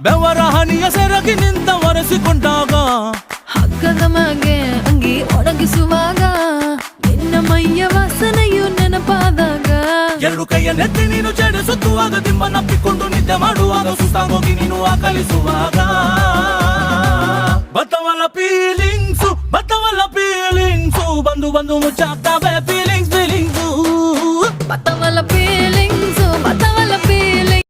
ಬೆವರ ಹನಿಯ ಸೆರಗಿ ನಿಂತ ಒರೆಸಿಕೊಂಡಾಗ ಹಗ್ಗದ ಮ್ಯಾಗೆ ಅಂಗಿ ಒಣಗಿಸುವಾಗ ನಿನ್ನ ಮೈಯ ವಾಸನೆಯು ನೆನಪಾದಾಗ ಎರಡು ಕೈಯ ನೆತ್ತಿ ನೀನು ಜಡಿಸುತ್ತುವಾಗ ದಿಮ್ಮನಪ್ಪಿಕೊಂಡು ನಿದ್ದೆ ಮಾಡುವಾಗ ಸುಸ್ತಾಗೋಗಿ ನೀನು ಆಕಲಿಸುವಾಗ ಬತ್ತವಲ್ಲ ಫೀಲಿಂಗ್ಸು ಬಂದು ಬಂದು ಮುಚ್ಚಾಗ್ತಾವೆ ಫೀಲಿಂಗ್ಸು ಬತ್ತವಲ್ಲ ಫೀಲಿಂಗ್ಸ್